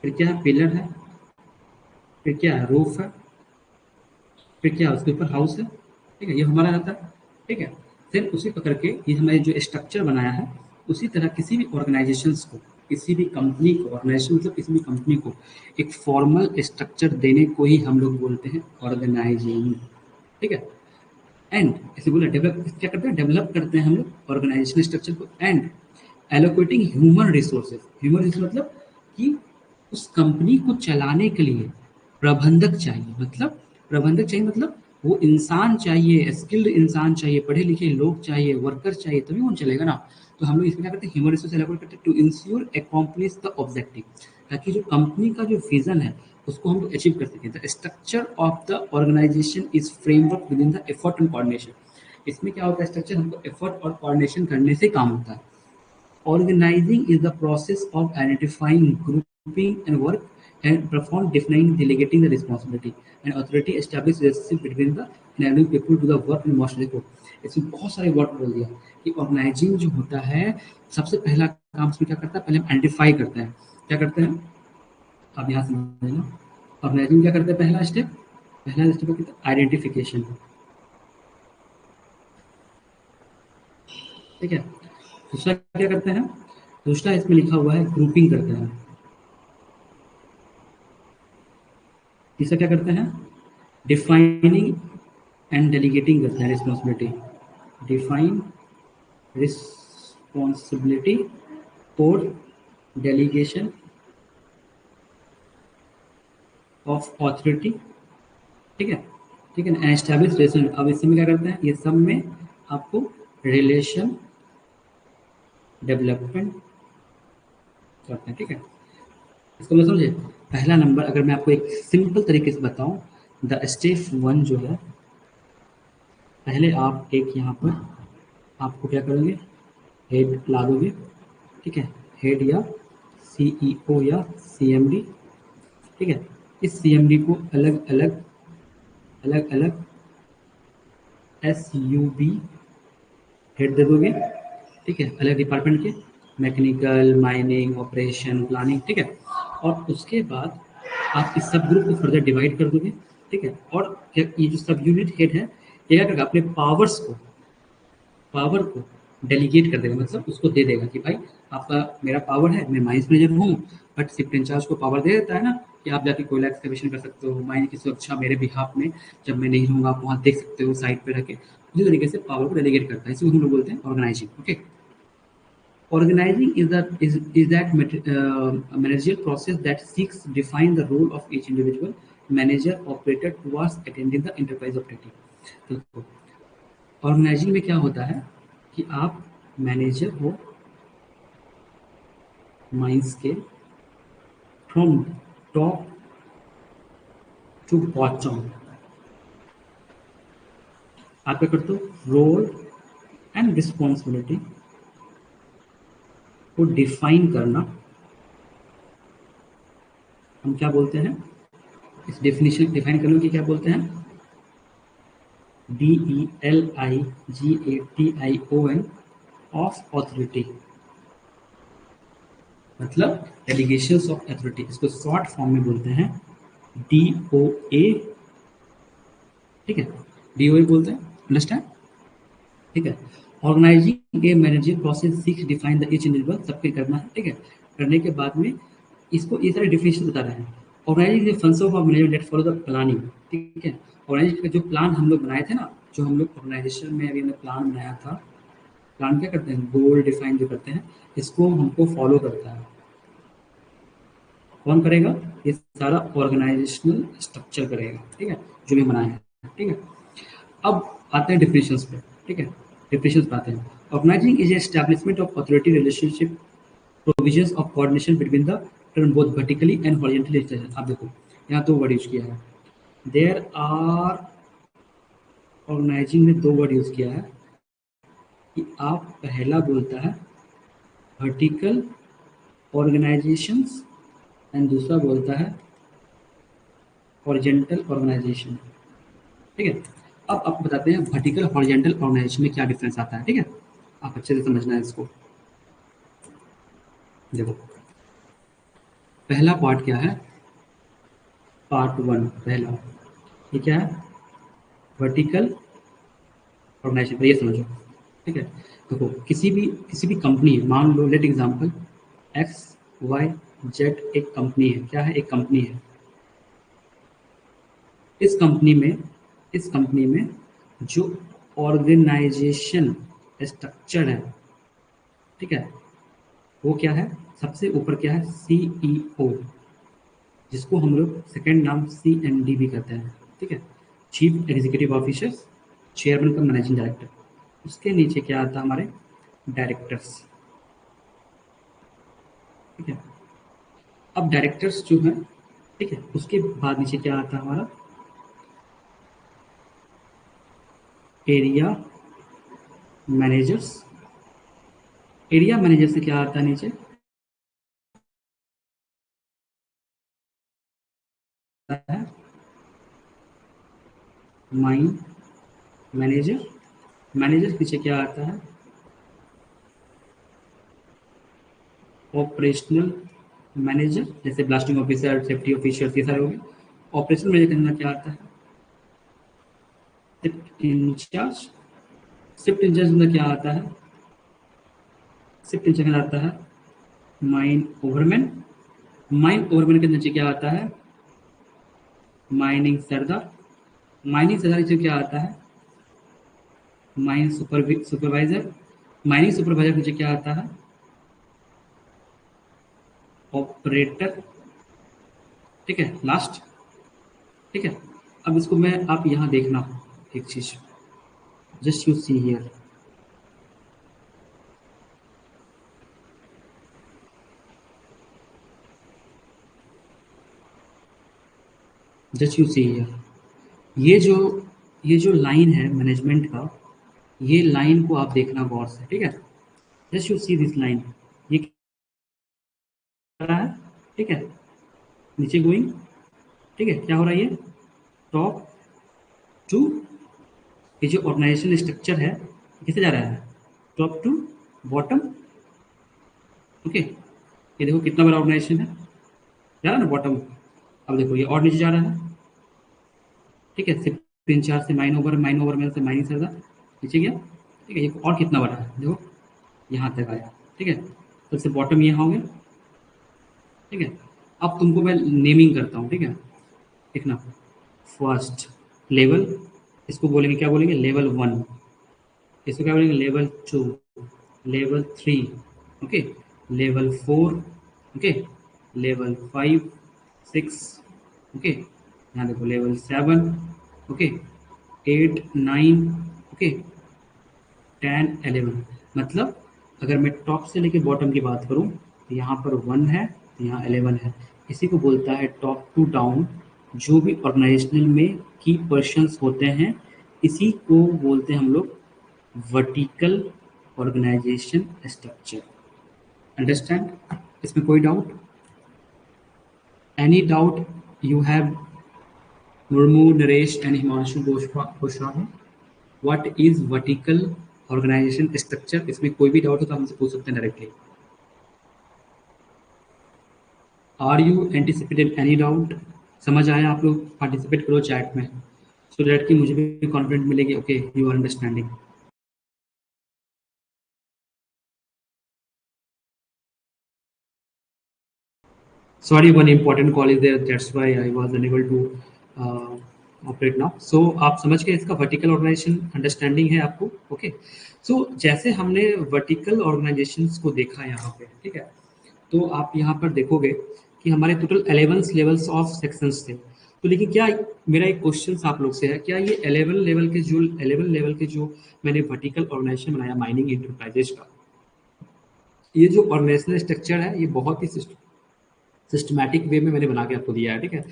फिर क्या है, पिलर है, फिर क्या है, रूफ है, फिर क्या है, उसके ऊपर हाउस है, ठीक है, ये हमारा रहता है, ठीक है। फिर उसी पकड़ के ये हमारे जो स्ट्रक्चर बनाया है, उसी तरह किसी भी ऑर्गेनाइजेशंस को, किसी भी कंपनी को, ऑर्गेनाइजेशन मतलब किसी भी कंपनी को एक फॉर्मल स्ट्रक्चर देने को ही हम लोग बोलते हैं ऑर्गेनाइजिंग, ठीक है। एंड इसे बोला डेवलप, क्या करते हैं, डेवलप करते हैं हम लोग ऑर्गेनाइजेशनल स्ट्रक्चर को। And allocating human resources, human resource मतलब कि उस कंपनी को चलाने के लिए प्रबंधक चाहिए, मतलब प्रबंधक चाहिए मतलब वो इंसान चाहिए, स्किल्ड इंसान चाहिए, पढ़े लिखे लोग चाहिए, वर्कर चाहिए, तभी वो चलेगा ना। तो हम लोग इसमें क्या करते हैं, ह्यूमन रिसोर्स एलोकेट करते हैं to ensure accomplish the objective, ताकि जो कंपनी का जो विजन है उसको हम अचीव कर सकें। The structure of the organization is framework within the effort and coordination. इसमें क्या होता है, स्ट्रक्चर हमको एफर्ट और कोऑर्डिनेशन करने से काम होता है। Organizing is the process of identifying, grouping, and work and perform defining, delegating the responsibility and authority, establish relationship between the enabling people to the work and most report. इसमें बहुत सारे word बोल दिया कि ऑर्गेनाइजिंग जो होता है, सबसे पहला काम इसमें क्या करता है, पहले हम आइडेंटिफाई करते हैं, क्या करते हैं, आप यहाँ समझना। ऑर्गेनाइजिंग क्या करते हैं, पहला स्टेप क्या, आइडेंटिफिकेशन, ठीक है। दूसरा क्या करते हैं, दूसरा इसमें लिखा हुआ है ग्रुपिंग करते हैं। तीसरा क्या करते हैं, डिफाइनिंग एंड डेलीगेटिंग करते हैं रिस्पॉन्सिबिलिटी, डिफाइन रिस्पॉन्सिबिलिटी और डेलीगेशन ऑफ ऑथोरिटी, ठीक है, ठीक है ना। एस्टैब्लिश रिलेशन, अब इसमें क्या करते हैं, ये सब में आपको रिलेशन डेवलपमेंट करते हैं, ठीक है। इसको मैं समझे, पहला नंबर अगर मैं आपको एक सिंपल तरीके से बताऊं, द स्टेप 1 जो है, पहले आप एक यहाँ पर आपको क्या करोगे, हेड ला दोगे, ठीक है, हेड या CEO या CMD, ठीक है। इस CMD को अलग अलग SUB हेड दे दोगे, ठीक है, अलग डिपार्टमेंट के, मैकेनिकल, माइनिंग, ऑपरेशन, प्लानिंग, ठीक है। और उसके बाद आप इस सब ग्रुप को फर्दर डिवाइड कर दोगे, ठीक है। और ये जो सब यूनिट हेड है, ये क्या करेगा, अपने पावर को डेलीगेट कर देगा, मतलब उसको दे देगा कि भाई आपका मेरा पावर है, मैं माइंस मैनेजर हूँ, बट शिफ्ट इंचार्ज को पावर दे देता है ना कि आप जाके कोयला एक्सकवेशन कर सकते हो, माइन की सुरक्षा मेरे बिहाफ में, जब मैं नहीं रहूँगा आप वहाँ देख सकते हो साइड पे रह के। उसी तरीके से पावर को डेलीगेट करता है, इसी को हम लोग बोलते हैं organizing. Okay, organizing is that managerial process that seeks define the role of each individual manager operator towards attending the enterprise objective। तो ऑर्गेनाइजिंग में क्या होता है कि आप मैनेजर हो माइंस के, फ्रॉम टॉप टू बॉटम आप क्या करते हो, रोल एंड रिस्पॉन्सिबिलिटी को डिफाइन करना। हम क्या बोलते हैं, इस डेफिनेशन डिफाइन करने की क्या बोलते हैं, DELIGATION ऑफ ऑथोरिटी, मतलब डेलीगेशंस ऑफ अथॉरिटी, इसको शॉर्ट फॉर्म में बोलते हैं DOA। ठीक है, DOA बोलते हैं, अंडरस्टैंड। ठीक है, organizing a manager process six define the each individual, सबके करना है। ठीक है, करने के बाद में इसको ये सारे डिफिनेशन बता रहे हैं। Organizing the function of management that follow the planning. ठीक है, ऑर्गेनाइजिंग का जो प्लान हम लोग बनाए थे ना, जो हम लोग ऑर्गेनाइजेशन में अभी हमने प्लान बनाया था, प्लान क्या करते हैं, गोल डिफाइन जो करते हैं, इसको हमको फॉलो करता है। कौन करेगा, ये सारा ऑर्गेनाइजेशनल स्ट्रक्चर करेगा। ठीक है, जो भी बनाया है। ठीक है, अब आते हैं डिफिनेशंस पे। ठीक है, डिफिनेशंस पे आते हैं। Organizing is establishment of authority relationship provisions of coordination between the turn both vertically and horizontally. आप देखो यहाँ दो वर्ड यूज किया है, देयर आर, ऑर्गेनाइजिंग में दो वर्ड यूज किया है कि आप पहला बोलता है वर्टिकल ऑर्गेनाइजेशंस एंड दूसरा बोलता है हॉरिजॉन्टल ऑर्गेनाइजेशन। ठीक है, अब आपको बताते हैं वर्टिकल हॉरिजॉन्टल ऑर्गेनाइजेशन में क्या डिफरेंस आता है। ठीक है, आप अच्छे से समझना है इसको। देखो पहला पार्ट क्या है, पार्ट वन पहला, ये क्या है, वर्टिकल ऑर्गेनाइजेशन, ये समझो। ठीक है, देखो किसी भी कंपनी, मान लो let example X Y Z एक कंपनी है। क्या है, एक कंपनी है। इस कंपनी में इस कंपनी में जो ऑर्गेनाइजेशन स्ट्रक्चर है, ठीक है, वो क्या है, सबसे ऊपर क्या है, CEO, जिसको हम लोग सेकंड नाम CMD भी कहते हैं। ठीक है, चीफ एग्जीक्यूटिव ऑफिसर, चेयरमैन का मैनेजिंग डायरेक्टर। उसके नीचे क्या आता है, हमारे डायरेक्टर्स। ठीक है, अब डायरेक्टर्स जो है, ठीक है, उसके बाद नीचे क्या आता है हमारा, एरिया मैनेजर्स। एरिया मैनेजर से क्या आता है नीचे, है माइन मैनेजर। मैनेजर पीछे क्या आता है, ऑपरेशनल मैनेजर, जैसे ब्लास्टिंग ऑफिसर, सेफ्टी ऑफिसर, ये सारे हो गए। ऑपरेशनल मैनेजर के अंदर क्या आता है, शिफ्ट इंचार्ज। शिफ्ट इंचार्ज के अंदर क्या आता है, शिफ्ट इंचार्ज के अंदर आता है माइन ओवरमैन। माइन ओवरमैन के नीचे क्या आता है, माइनिंग सरदार। माइनिंग सरदार नीचे क्या आता है, माइन सुपरवाइजर। माइनिंग सुपरवाइजर नीचे क्या आता है, ऑपरेटर। ठीक है, लास्ट। ठीक है, अब इसको मैं, आप यहाँ देखना एक चीज, just you see here, just you see here, ये जो ये जो लाइन है मैनेजमेंट का, ये लाइन को आप देखना गौर से। ठीक है, just you see this line, ये क्या रहा है, ठीक है, नीचे गोइंग। ठीक है, क्या हो रहा है, ये टॉप टू, ये जो ऑर्गेनाइजेशन स्ट्रक्चर है किसे जा रहा है, टॉप टू बॉटम। ओके, ये देखो कितना बड़ा ऑर्गेनाइजेशन है, जा रहा है ना बॉटम। अब देखो ये और नीचे जा रहा है। ठीक है, सिर्फ तीन चार से माइन ओवर, माइन ओवर में से माइनिंग सरदा नीचे गया। ठीक है, ये और कितना बड़ा है देखो, यहाँ तक आया, ठीक है। सबसे बॉटम यहाँ हो गया, ठीक है। अब तुमको मैं नेमिंग करता हूँ, ठीक है। देखना, फर्स्ट लेवल, इसको बोलेंगे क्या बोलेंगे, लेवल 1, इसको क्या बोलेंगे, level 2, level 3, okay, level 4, okay, level 5, 6, okay, यहाँ देखो लेवल 7, ओके, 8, 9, ओके, 10, 11। मतलब अगर मैं टॉप से लेके बॉटम की बात करूं तो यहाँ पर 1 है, यहाँ 11 है। इसी को बोलता है टॉप टू डाउन। जो भी ऑर्गेनाइजेशनल में की पर्सन्स होते हैं, इसी को बोलते हैं हम लोग वर्टिकल ऑर्गेनाइजेशन स्ट्रक्चर। अंडरस्टैंड? इसमें कोई doubt? Any doubt you have? Murmu, Naresh and Himanshu Goswami, what is vertical organization structure? इसमें कोई भी डाउट हो तो हमसे पूछ सकते हैं directly. Are you anticipated any doubt? समझ आया? आप लोग पार्टिसिपेट करो चैट में, सो दैट कि मुझे भी कॉन्फिडेंट मिलेगी, okay you are understanding. Sorry, one important call is there, that's why I was unable to operate now. So आप समझ गए इसका वर्टिकल ऑर्गेनाइजेशन, अंडरस्टैंडिंग है आपको, ओके। सो जैसे हमने वर्टिकल ऑर्गेनाइजेशंस को देखा यहाँ पे, ठीक है, तो आप यहाँ पर देखोगे कि हमारे टोटल 11 लेवल्स ऑफ सेक्शंस थे। तो लेकिन क्या, मेरा एक क्वेश्चन आप लोग से है, क्या ये 11 लेवल के जो मैंने वर्टिकल ऑर्गेनाइजेशन बनाया माइनिंग इंटरप्राइजेज का, ये जो ऑर्गेनाइजेशनल स्ट्रक्चर है, ये बहुत ही सिस्टमैटिक वे में मैंने बना के आपको दिया है, ठीक है।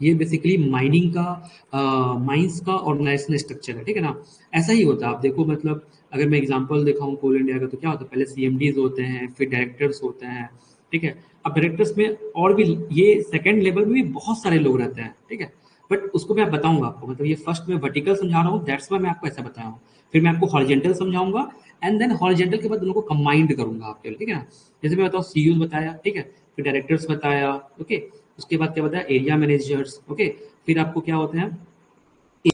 ये बेसिकली माइनिंग का, माइंस का ऑर्गेनाइजेशनल स्ट्रक्चर है, ठीक है ना। ऐसा ही होता है, आप देखो, मतलब अगर मैं एग्जांपल दिखाऊं कोल इंडिया का, तो क्या होता है, पहले सीएमडीज होते हैं, फिर डायरेक्टर्स होते हैं, ठीक है। अब डायरेक्टर्स में और भी, ये सेकंड लेवल में भी बहुत सारे लोग रहते हैं, ठीक है। बट उसको मैं बताऊंगा आपको, मतलब ये फर्स्ट में वर्टिकल समझा रहा हूँ, दैट्स वाई मैं आपको ऐसा बताया हूँ। फिर मैं आपको हॉरिजेंटल समझाऊंगा, एंड देन हॉरिजेंटल के बाद दोनों को कंबाइंड करूंगा आपके लिए, ठीक है ना। जैसे मैं बताऊँ, सीयू बताया, ठीक है, फिर डायरेक्टर्स बताया, ओके, उसके बाद क्या बताया, एरिया मैनेजर्स, ओके, फिर आपको क्या होते हैं,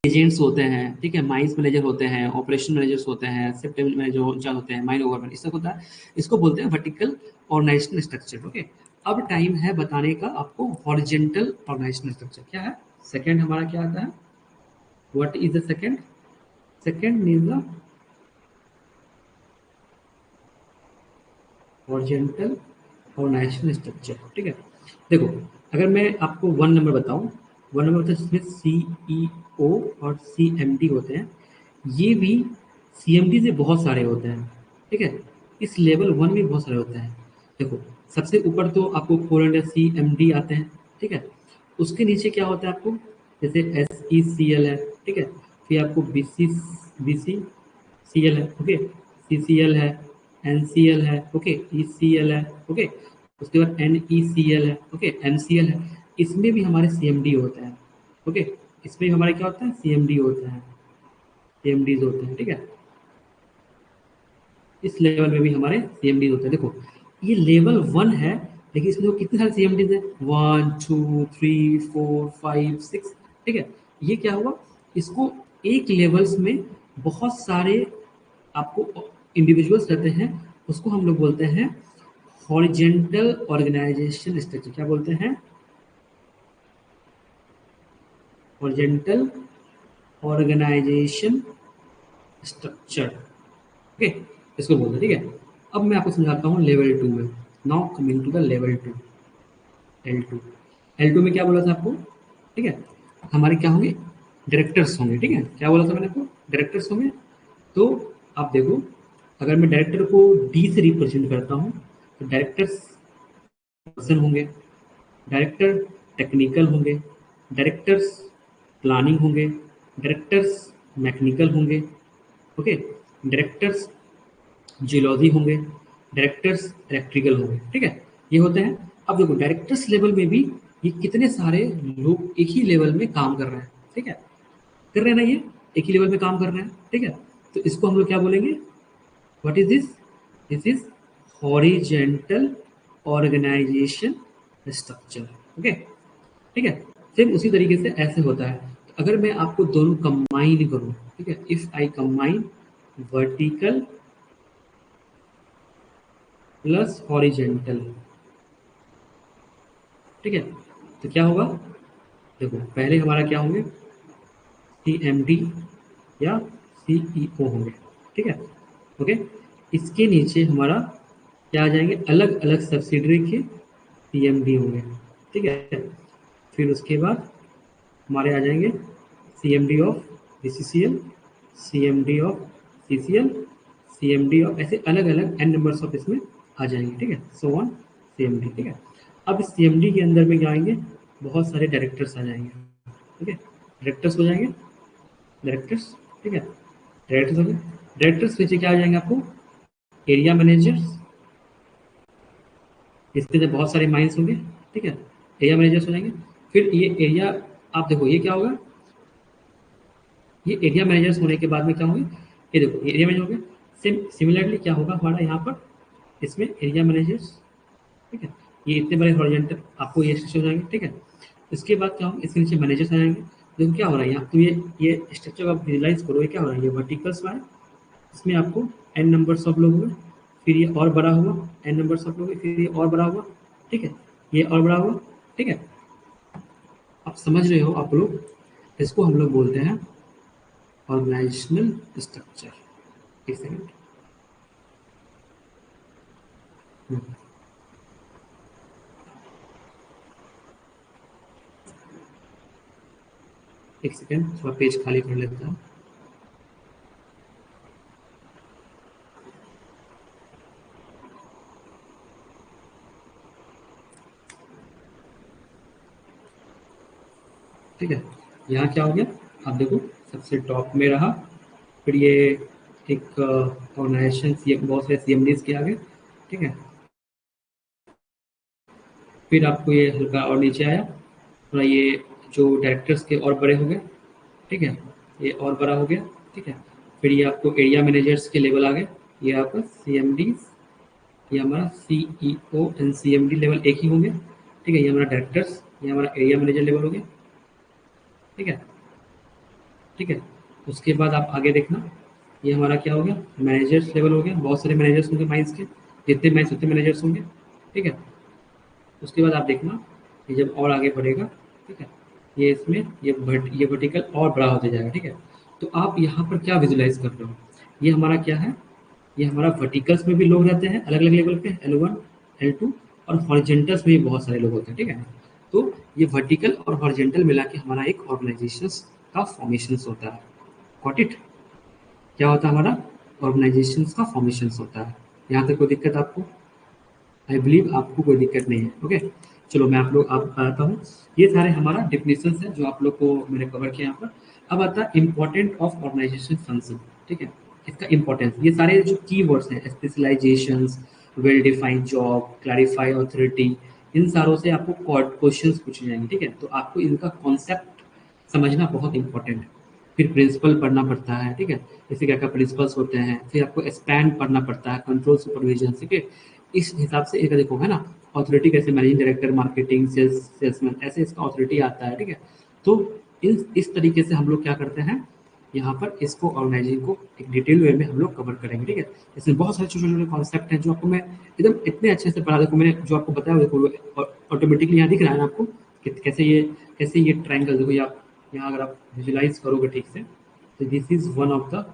एजेंट्स होते हैं, ठीक है, माइंस मैनेजर होते हैं, ऑपरेशन मैनेजर्स होते हैं, शिफ्ट मैनेजर होते हैं, माइन ओवरमैन, इसका होता है, इसको बोलते हैं वर्टिकल ऑर्गेनाइजेशनल स्ट्रक्चर, ओके। अब टाइम है बताने का आपको हॉरिजेंटल ऑर्गेनाइजेशनल स्ट्रक्चर क्या है। सेकंड हमारा क्या आता है, what is the second? Second is the horizontal organizational structure, ठीक है। देखो, अगर मैं आपको 1 नंबर बताऊं, 1 नंबर होता है जिसमें सीईओ और सीएमडी होते हैं। ये भी सीएमडी से बहुत सारे होते हैं, ठीक है। इस लेवल 1 में बहुत सारे होते हैं। देखो, सबसे ऊपर तो आपको 400 सीएमडी आते हैं, ठीक है। उसके नीचे क्या होता है आपको, जैसे एसईसीएल है, ठीक है। फिर आपको बीसीसीएल है, ओके, सीसीएल है, एनसीएल है, ओके, ईसीएल है, ओके, उसके बाद एनईसीएल है, ओके, एमसीएल है। इसमें भी हमारे सीएमडी होते हैं, ओके, इसमें भी हमारे क्या होता है, सीएमडी होते हैं, सीएमडीज होते हैं, ठीक है। इस लेवल में भी हमारे सीएमडी होते हैं। देखो, ये लेवल 1 है, लेकिन इसमें तो कितने सारे सीएमडीज हैं, 1, 2, 3, 4, 5, 6, ठीक है। ये क्या हुआ, इसको एक लेवल्स में बहुत सारे आपको इंडिविजुअल्स रहते हैं, उसको हम लोग बोलते हैं हॉरिजेंटल ऑर्गेनाइजेशन स्ट्रक्चर। क्या बोलते हैं, हॉरिजेंटल ऑर्गेनाइजेशन स्ट्रक्चर, ओके, इसको बोलते हैं, ठीक है। अब मैं आपको समझाता हूँ लेवल 2 में। Now coming to the level 2, L2। L2 में क्या बोला था आपको, ठीक है, हमारे क्या होंगे, डायरेक्टर्स होंगे, ठीक है। क्या बोला था मैंने आपको, डायरेक्टर्स होंगे। तो आप देखो, अगर मैं डायरेक्टर को डी से रिप्रेजेंट करता हूँ, तो डायरेक्टर्स पर्सन होंगे, डायरेक्टर टेक्निकल होंगे, डायरेक्टर्स प्लानिंग होंगे, डायरेक्टर्स मैकेनिकल होंगे, ओके, डायरेक्टर्स जियोलॉजी होंगे, डायरेक्टर्स इलेक्ट्रिकल होंगे, ठीक है। ये होते हैं। अब देखो, डायरेक्टर्स लेवल में भी ये कितने सारे लोग एक ही लेवल में काम कर रहे हैं, ठीक है, कर रहे हैं ना, ये एक ही लेवल में काम कर रहे हैं, ठीक है। तो इसको हम लोग क्या बोलेंगे, what is this, this is horizontal organization structure, okay, ठीक है। सेम उसी तरीके से ऐसे होता है। तो अगर मैं आपको दोनों कंबाइन करूं, ठीक है, if I combine vertical plus horizontal. ठीक है, तो क्या होगा, देखो पहले हमारा क्या होंगे, CMD या CEO होंगे। ठीक है, ओके। इसके नीचे हमारा क्या आ जाएंगे, अलग अलग सब्सिडरी के CMD होंगे। ठीक है, फिर उसके बाद हमारे आ जाएंगे CMD of BCCL, CMD of CCL, CMD of, ऐसे अलग अलग n नंबर्स ऑफ इसमें आ जाएंगे। ठीक है, सो ऑन CMD। ठीक है, अब इस CMD के अंदर में क्या आएंगे, बहुत सारे डायरेक्टर्स आ जाएंगे। ठीक है, डायरेक्टर्स हो जाएंगे, डायरेक्टर्स। ठीक है, डायरेक्टर्स हो गए। डायरेक्टर्स नीचे क्या आ जाएंगे आपको, एरिया मैनेजर्स, इसके अंदर बहुत सारे माइंस होंगे। ठीक है, एरिया मैनेजर्स हो जाएंगे। फिर ये एरिया, आप देखो ये क्या होगा, ये एरिया मैनेजर्स होने के बाद में क्या होंगे, ये देखो ये एरिया मैनेजर हो गया। सेम सिमिलरली क्या होगा हमारा यहाँ पर, इसमें एरिया मैनेजर्स। ठीक है, ये इतने बड़े हॉरिजॉन्टल आपको ये स्ट्रक्चर हो जाएंगे। ठीक है, इसके बाद क्या होगा, इसके नीचे मैनेजर्स आ जाएंगे। देखो क्या हो रहा है यहाँ, तो ये स्ट्रक्चर आप विजुलाइज करो, ये क्या हो रहा है, ये वर्टिकल्स में है, इसमें आपको n नंबर्स ऑफ लोग हुए, फिर ये और बड़ा हुआ, n नंबर्स ऑफ लोग हुए, फिर ये और बड़ा हुआ। ठीक है, ये और बड़ा हुआ। ठीक है, आप समझ रहे हो आप लोग, इसको हम लोग बोलते हैं ऑर्गेनाइजेशनल स्ट्रक्चर। एक सेकंड, एक सेकंड, थोड़ा पेज खाली कर लेता हूँ। ठीक है, यहाँ क्या हो गया, आप देखो सबसे टॉप में रहा, फिर ये एक ऑर्गेनाइजेशन बहुत सारे CMDs के आगे। ठीक है, फिर आपको ये हल्का और नीचे आया, थोड़ा ये जो डायरेक्टर्स के और बड़े हो गए। ठीक है, ये और बड़ा हो गया। ठीक है, फिर ये आपको एरिया मैनेजर्स के लेवल आ गए, ये आपका CMDs, ये हमारा CEO एंड CMD लेवल एक ही होंगे। ठीक है, ये हमारा डायरेक्टर्स, ये हमारा एरिया मैनेजर लेवल हो गया। ठीक है, ठीक है, उसके बाद आप आगे देखना, ये हमारा क्या हो गया, मैनेजर्स लेवल हो गया, बहुत सारे मैनेजर्स होंगे माइंस के, जितने माइंस उतने मैनेजर्स होंगे। ठीक है, उसके बाद आप देखना, ये जब और आगे बढ़ेगा। ठीक है, ये इसमें ये वर्टिकल और बड़ा होते जाएगा। ठीक है, तो आप यहाँ पर क्या विजुलाइज कर रहे हो, ये हमारा क्या है, ये हमारा वर्टिकल्स में भी लोग रहते हैं अलग अलग लेवल पे, L1 L2, और हॉरिजेंटल्स में भी बहुत सारे लोग होते हैं। ठीक है, तो ये वर्टिकल और हॉरिजेंटल मिला के हमारा एक ऑर्गेनाइजेशन का फॉर्मेशन होता है। गॉट इट, क्या होता है हमारा, ऑर्गेनाइजेशन का फॉर्मेशन होता है। यहाँ तक कोई दिक्कत आपको, आई बिलीव आपको कोई दिक्कत नहीं है। ओके, चलो मैं आप लोग आप बताता हूँ, ये सारे हमारा डिफिनेशन है जो आप लोग को मैंने कवर किया यहाँ पर। अब आता है इम्पोर्टेंट ऑफ ऑर्गेनाइजेशन फंक्शन। ठीक है, इसका इम्पोर्टेंस, ये सारे जो की वर्ड्स हैं, specialisation, well defined job, clarify authority, इन सारों से आपको क्वेश्चन पूछे जाएंगे। ठीक है, तो आपको इनका कॉन्सेप्ट समझना बहुत इंपॉर्टेंट है। फिर प्रिंसिपल पढ़ना पड़ता है। ठीक है, जैसे क्या क्या प्रिंसिपल्स होते हैं, फिर आपको एक्सपैंड पढ़ना पड़ता है, कंट्रोल सुपरविजन। ठीक है, इस हिसाब से एक देखो है ना, अथॉरिटी कैसे, मैनेजिंग डायरेक्टर, मार्केटिंग, सेल्समैन, ऐसे इसका अथॉरिटी आता है। ठीक है, तो इस तरीके से हम लोग क्या करते हैं, यहाँ पर इसको ऑर्गेनाइजिंग को एक डिटेल वे में हम लोग कवर करेंगे। ठीक है, इसमें बहुत सारे छोटे छोटे कॉन्सेप्ट हैं जो आपको मैं एकदम इतने अच्छे से पढ़ा, देखो मैंने जो आपको बताया देखो ऑटोमेटिकली यहाँ दिख रहा है ना आपको कि कैसे ये ट्रायंगल, देखो यहाँ अगर आप विजुलाइज करोगे ठीक से, तो this is one of the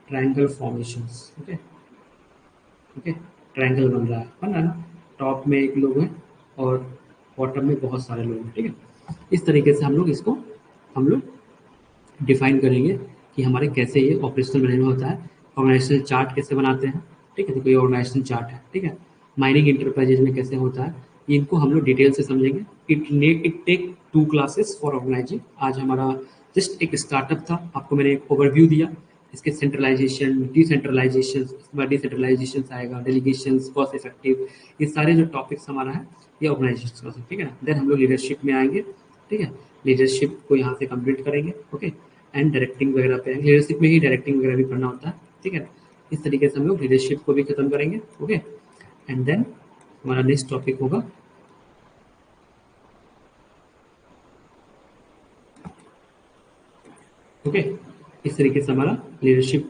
triangle formations. Okay, okay, triangle बन रहा है ना, टॉप में एक लोग हैं और बॉटम में बहुत सारे लोग हैं। ठीक है, इस तरीके से हम लोग डिफाइन करेंगे कि हमारे कैसे ये ऑपरेशनल मैनेजमेंट होता है, ऑर्गेनाइजेशनल चार्ट कैसे बनाते हैं। ठीक है, देखो ये ऑर्गेनाइजेशनल चार्ट है। ठीक है, माइनिंग इंटरप्राइजेज में कैसे होता है, इनको हम लोग डिटेल से समझेंगे। It take 2 classes for organizing. आज हमारा जस्ट एक स्टार्टअप था, आपको मैंने एक ओवरव्यू दिया, इसके सेंट्रलाइजेशन, डिसेंट्रलाइजेशन, इसके बाद डिसेंट्रलाइजेशन आएगा, डेलीगेशन, कॉस्ट इफेक्टिव, ये सारे जो टॉपिक्स हमारा है ये ऑर्गेनाइजेशन का। ठीक है ना, देन हम लोग लीडरशिप में आएंगे। ठीक है, लीडरशिप को यहाँ से कंप्लीट करेंगे। ओके, एंड डायरेक्टिंग वगैरह पे आएंगे, लीडरशिप में ही डायरेक्टिंग वगैरह भी पढ़ना होता है। ठीक है, इस तरीके से हम लोग लीडरशिप को भी खत्म करेंगे। ओके, एंड देन हमारा नेक्स्ट टॉपिक होगा, ओके, इस तरीके से हमारा लीडरशिप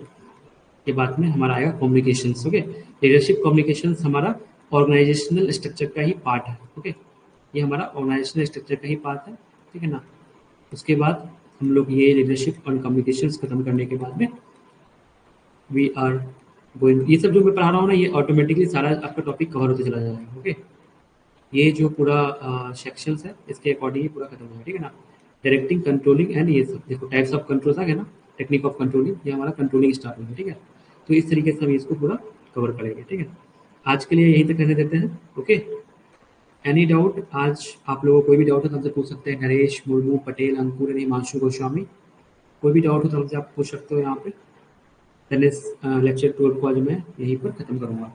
के बाद में हमारा आएगा कम्युनिकेशन। ओके, लीडरशिप कम्युनिकेशन हमारा ऑर्गेनाइजेशनल स्ट्रक्चर का ही पार्ट है। ओके, ये हमारा ऑर्गेनाइजेशनल स्ट्रक्चर का ही पार्ट है, ठीक है ना। उसके बाद हम लोग ये लीडरशिप और कम्युनिकेशंस खत्म करने के बाद में वी आर गोइंग, ये सब जो मैं पढ़ा रहा हूँ ना, ये ऑटोमेटिकली सारा आपका टॉपिक कवर होते चला जाएगा। ओके, ये जो पूरा सेक्शंस है इसके अकॉर्डिंग ही पूरा खत्म होगा, ठीक है ना। डायरेक्टिंग, कंट्रोलिंग एंड ये सब देखो टाइप्स ऑफ कंट्रोल्स आ गया ना, टेक्निक ऑफ कंट्रोलिंग, ये हमारा कंट्रोलिंग स्टार्ट होगा, ठीक है। तो इस तरीके से हम इसको पूरा कवर करेंगे, ठीक है। आज के लिए यहीं तक रहने देते हैं। Okay, any doubt? आज आप लोगों को कोई भी डाउट है तो हमसे पूछ सकते हैं। नरेश, मुर्मू, पटेल, अंकुर, हिमांशु, गोस्वामी, कोई भी डाउट हो तो हमसे आप पूछ सकते हो यहाँ पे। देन इस लेक्चर 12 को आज मैं यहीं पर खत्म करूँगा।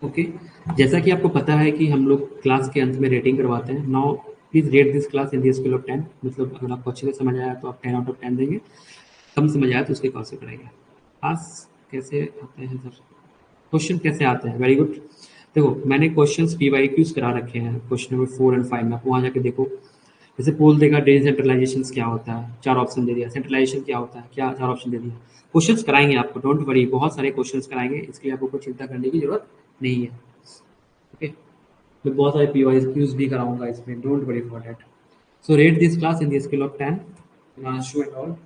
ओके, जैसा कि आपको पता है कि हम लोग क्लास के अंत में रेटिंग करवाते हैं। Now please rate this class in the scale of 10, मतलब अगर आपको अच्छे से समझ आया तो आप 10 आउट ऑफ 10 देंगे, कम समझ आया तो उसके कौन से करेंगे। पास कैसे आते हैं सर, क्वेश्चन कैसे आते हैं? Very good. देखो मैंने क्वेश्चंस पीवाईक्यूज करा रखे हैं, क्वेश्चन नंबर 4 एंड 5 में, आप वहाँ जाके देखो। जैसे पोल देगा डिसेंट्रलाइजेशन क्या होता है, 4 ऑप्शन दे दिया। सेंट्रलाइजेशन क्या होता है, क्या 4 ऑप्शन दे दिया। क्वेश्चंस कराएंगे आपको, डोंट वरी, बहुत सारे क्वेश्चंस कराएंगे, इसके लिए आपको कोई चिंता करने की जरूरत नहीं है। ओके, मैं बहुत सारे पीवाईक्यूज भी कराऊंगा इसमें, don't worry for that. So rate this class in the scale of 10, Himanshu and all.